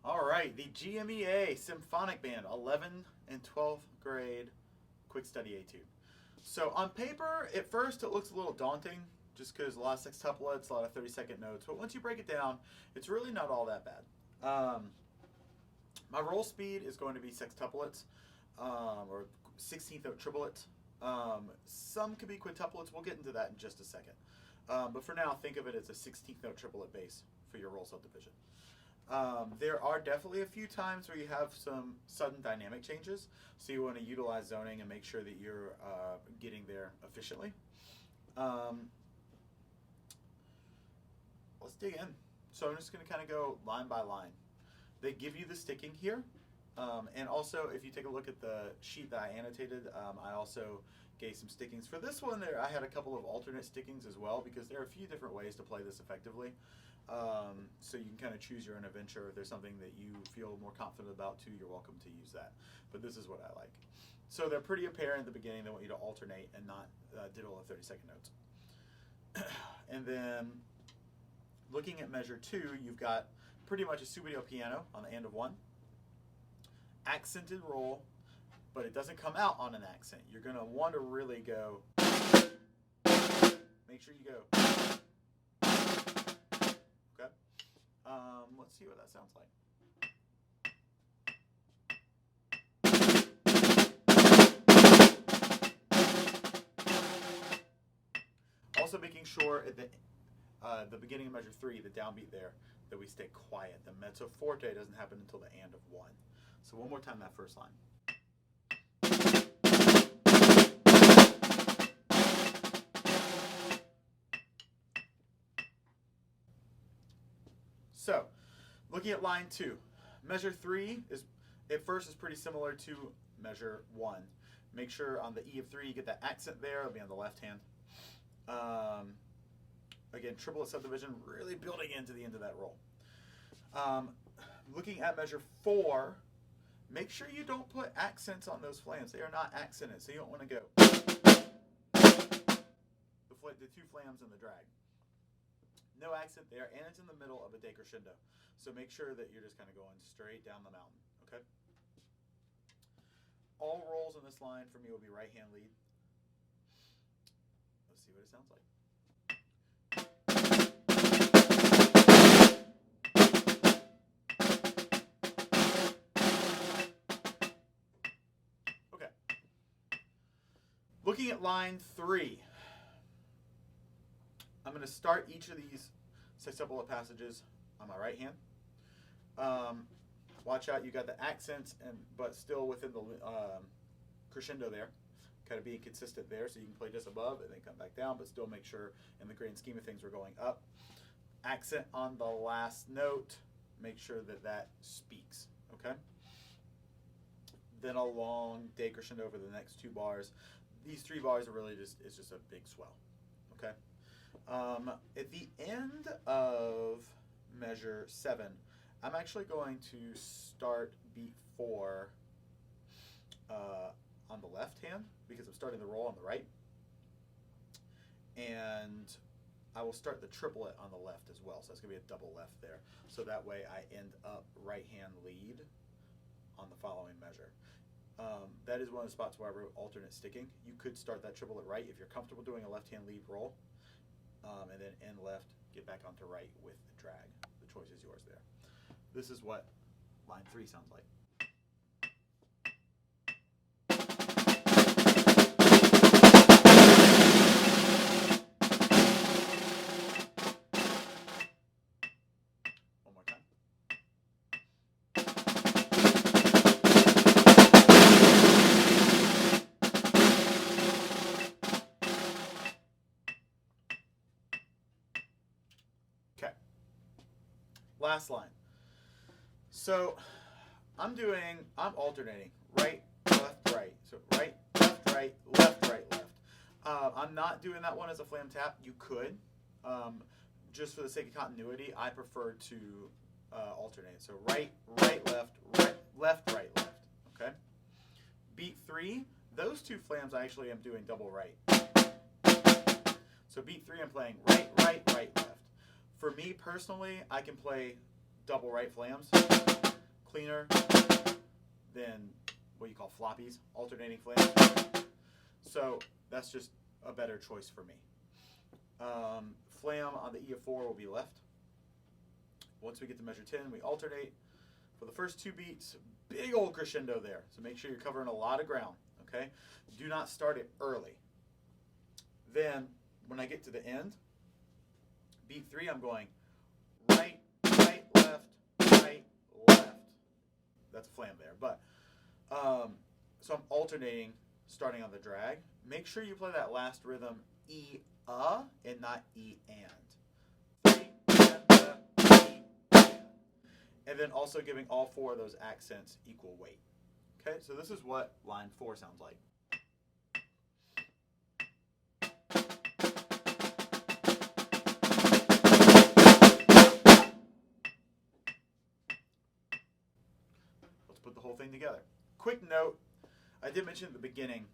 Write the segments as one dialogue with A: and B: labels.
A: All right, the GMEA Symphonic Band, 11th and 12th grade quick study etude. So on paper, at first it looks a little daunting just because a lot of sextuplets, a lot of 30-second notes. But once you break it down, it's really not all that bad. My roll speed is going to be sextuplets or 16th note triplets. Some could be quintuplets. We'll get into that in just a second. But for now, think of it as a 16th note triplet bass for your roll subdivision. There are definitely a few times where you have some sudden dynamic changes, so you want to utilize zoning and make sure that you're getting there efficiently. Let's dig in. So I'm just going to kind of go line by line. They give you the sticking here, and also if you take a look at the sheet that I annotated, I also gave some stickings. For this one, I had a couple of alternate stickings as well because there are a few different ways to play this effectively. So you can kind of choose your own adventure. If there's something that you feel more confident about too, you're welcome to use that. But this is what I like. So they're pretty apparent at the beginning. They want you to alternate and not diddle the 30-second notes. And then looking at measure 2, you've got pretty much a subito piano on the end of 1. Accented roll, but it doesn't come out on an accent. You're going to want to really go. Make sure you go. Okay. Let's see what that sounds like. Also making sure at the beginning of measure 3, the downbeat there, that we stay quiet. The mezzo forte doesn't happen until the end of 1. So one more time that first line. So, looking at line 2, measure 3 is at first is pretty similar to measure 1. Make sure on the E of 3 you get that accent there. It'll be on the left hand. Again, triplet subdivision, really building into the end of that roll. Looking at measure 4, make sure you don't put accents on those flams. They are not accented, so you don't want to go the 2 flams and the drag. No accent there, and it's in the middle of a decrescendo. So make sure that you're just kind of going straight down the mountain, okay? All rolls in this line for me will be right hand lead. Let's see what it sounds like. Okay. Looking at line 3. I'm going to start each of these sextuplet passages on my right hand. Watch out, you got the accents, but still within the crescendo there. Kind of being consistent there, so you can play just above and then come back down, but still make sure in the grand scheme of things we're going up. Accent on the last note, make sure that that speaks, okay? Then a long decrescendo over the next 2 bars. These 3 bars are really just a big swell, okay? At the end of measure 7, I'm actually going to start beat 4 on the left hand because I'm starting the roll on the right. And I will start the triplet on the left as well. So that's going to be a double left there. So that way I end up right hand lead on the following measure. That is one of the spots where I wrote alternate sticking. You could start that triplet right if you're comfortable doing a left hand lead roll. And then end left, get back onto right with the drag. The choice is yours there. This is what line 3 sounds like. One more time. Okay. Last line. So I'm alternating right, left, right. So right, left, right, left, right, left. I'm not doing that one as a flam tap. You could. Just for the sake of continuity, I prefer to alternate. So right, right, left, right, left, right, left. Okay? Beat 3, those 2 flams I actually am doing double right. So beat 3 I'm playing right, right, right, left. For me personally, I can play double right flams. cleaner than what you call floppies, alternating flames. So that's just a better choice for me. Flam on the E of 4 will be left. Once we get to measure 10, we alternate. For the first 2 beats, big old crescendo there. So make sure you're covering a lot of ground, okay? Do not start it early. Then, when I get to the end, beat 3, I'm going right, right, left, right, left. That's a flam there. But so I'm alternating, starting on the drag. Make sure you play that last rhythm E-a and not E-and. 3, E, and then also giving all 4 of those accents equal weight. Okay, so this is what line 4 sounds like. Let's put the whole thing together. Quick note, I did mention at the beginning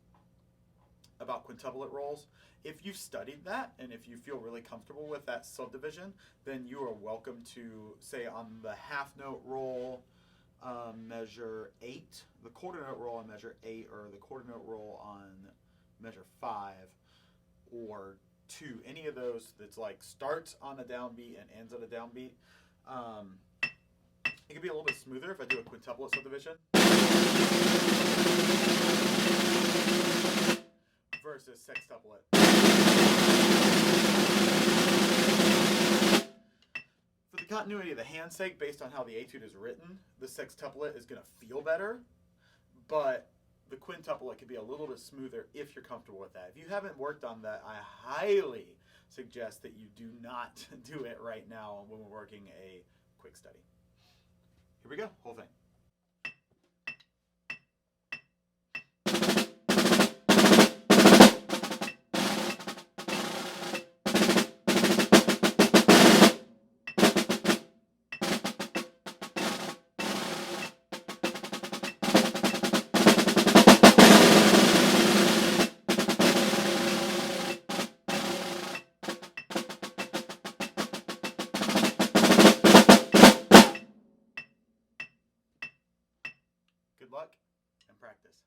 A: about quintuplet rolls. If you've studied that and if you feel really comfortable with that subdivision, then you are welcome to, say, on the half note roll, measure 8, the quarter note roll on measure 8, or the quarter note roll on measure 5, or 2. Any of those that's like starts on a downbeat and ends on a downbeat. It can be a little bit smoother if I do a quintuplet subdivision versus sextuplet. For the continuity of the hand's sake, based on how the etude is written, the sextuplet is going to feel better, but the quintuplet can be a little bit smoother if you're comfortable with that. If you haven't worked on that, I highly suggest that you do not do it right now when we're working a quick study. Here we go, whole thing. Good luck and practice.